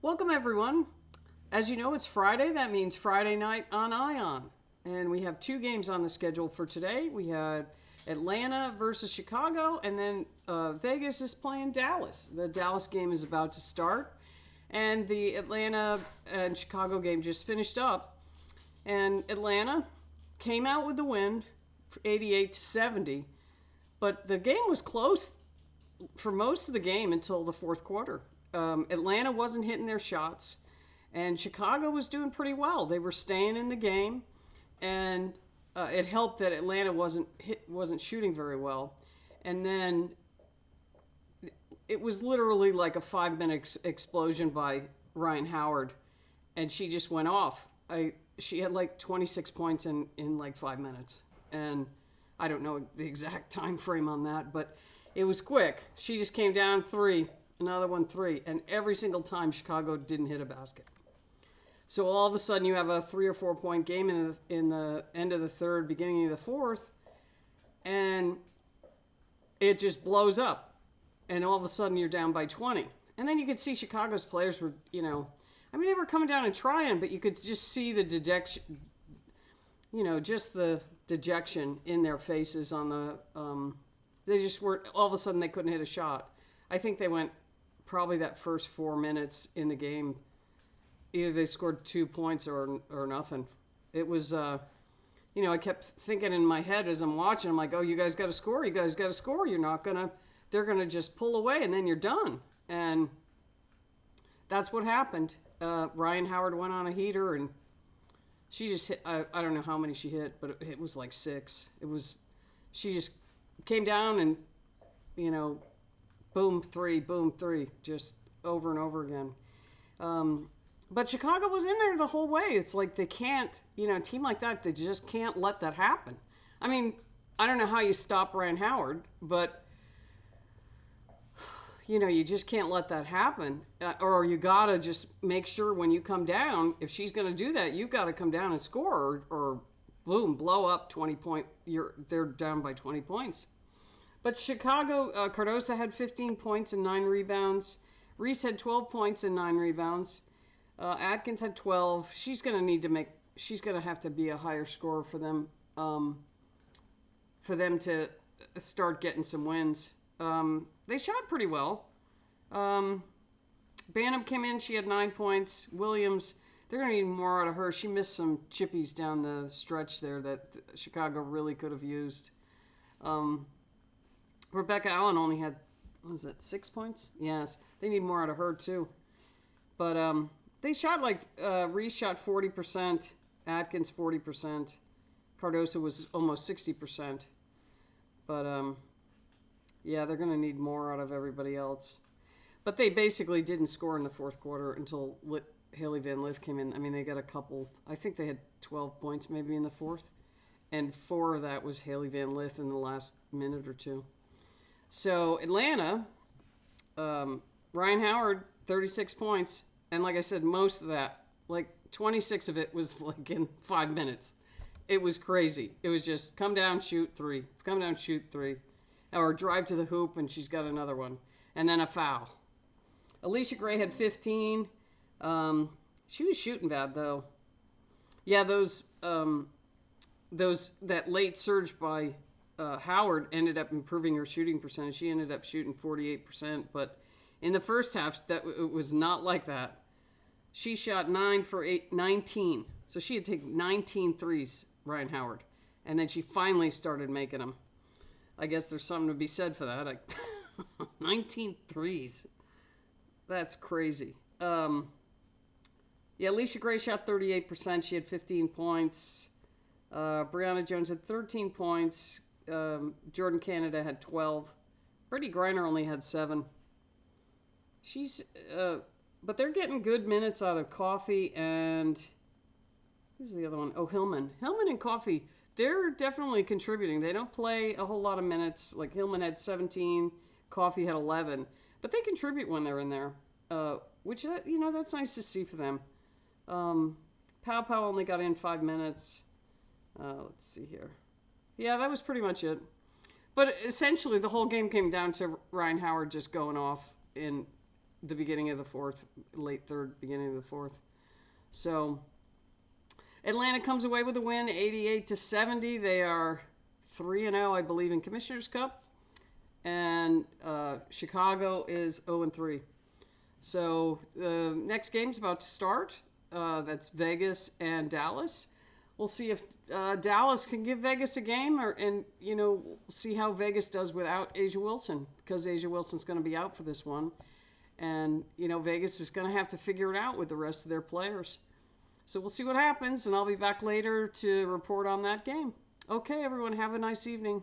Welcome, everyone. As you know, it's Friday. That means Friday night on Ion. And we have two games on the schedule for today. We had Atlanta versus Chicago, and then Vegas is playing Dallas. The Dallas game is about to start. And the Atlanta and Chicago game just finished up. And Atlanta came out with the win, 88-70. But the game was close for most of the game until the fourth quarter. Atlanta wasn't hitting their shots, and Chicago was doing pretty well. They were staying in the game, and it helped that Atlanta wasn't shooting very well. And then it was literally like a 5-minute explosion by Ryan Howard, and she just went off. She had like 26 points in like 5 minutes, and I don't know the exact time frame on that, but it was quick. She just came down 3, another one 3, and every single time Chicago didn't hit a basket. So all of a sudden you have a 3 or 4 point game in the end of the third, beginning of the fourth, and it just blows up. And all of a sudden you're down by 20. And then you could see Chicago's players were, they were coming down and trying, but you could just see the dejection, just the dejection in their faces on the, they just weren't, all of a sudden they couldn't hit a shot. I think they went probably that first 4 minutes in the game, either they scored 2 points or nothing. It was, I kept thinking in my head as I'm watching, I'm like, oh, you guys got to score. You guys got to score. They're going to just pull away and then you're done. And that's what happened. Ryan Howard went on a heater and she just hit, I don't know how many she hit, but it was like 6. She just came down and, boom, 3, just over and over again. But Chicago was in there the whole way. It's like they can't, a team like that, they just can't let that happen. I mean, I don't know how you stop Ryan Howard, but, you just can't let that happen. Or you got to just make sure when you come down, if she's going to do that, you've got to come down and score or boom, blow up 20 point. They're down by 20 points. But Chicago, Cardosa had 15 points and 9 rebounds. Reese had 12 points and 9 rebounds. Atkins had 12. She's going to have to be a higher scorer for them to start getting some wins. They shot pretty well. Banham came in. She had 9 points. Williams, they're going to need more out of her. She missed some chippies down the stretch there that Chicago really could have used. Rebecca Allen only had, 6 points? Yes. They need more out of her, too. But they shot Reese shot 40%, Atkins 40%, Cardosa was almost 60%. But, they're going to need more out of everybody else. But they basically didn't score in the fourth quarter until Haley Van Lith came in. I mean, they got a couple, I think they had 12 points maybe in the fourth. And 4 of that was Haley Van Lith in the last minute or two. So Atlanta, Ryan Howard, 36 points. And like I said, most of that, like 26 of it was like in 5 minutes. It was crazy. It was just come down, shoot 3. Come down, shoot 3. Or drive to the hoop and she's got another one. And then a foul. Alicia Gray had 15. She was shooting bad though. Yeah, that late surge by Howard ended up improving her shooting percentage. She ended up shooting 48%, but in the first half, it was not like that. She shot 9 for 19. So she had taken 19 threes, Ryan Howard, and then she finally started making them. I guess there's something to be said for that. 19 threes. That's crazy. Alicia Gray shot 38%. She had 15 points. Brianna Jones had 13 points. Jordan Canada had 12. Brittany Griner only had 7. But they're getting good minutes out of Coffey and who's the other one? Oh, Hillman. Hillman and Coffey, they're definitely contributing. They don't play a whole lot of minutes. Like Hillman had 17, Coffey had 11, but they contribute when they're in there, which that's nice to see for them. Pow only got in 5 minutes. Let's see here. Yeah, that was pretty much it. But essentially, the whole game came down to Ryan Howard just going off in the beginning of the fourth, late third, beginning of the fourth. So Atlanta comes away with a win, 88-70. They are 3-0, I believe, in Commissioner's Cup, and Chicago is 0-3. So the next game's about to start. That's Vegas and Dallas. We'll see if Dallas can give Vegas a game, and see how Vegas does without Asia Wilson, because Asia Wilson's going to be out for this one, and Vegas is going to have to figure it out with the rest of their players. So we'll see what happens, and I'll be back later to report on that game. Okay, everyone, have a nice evening.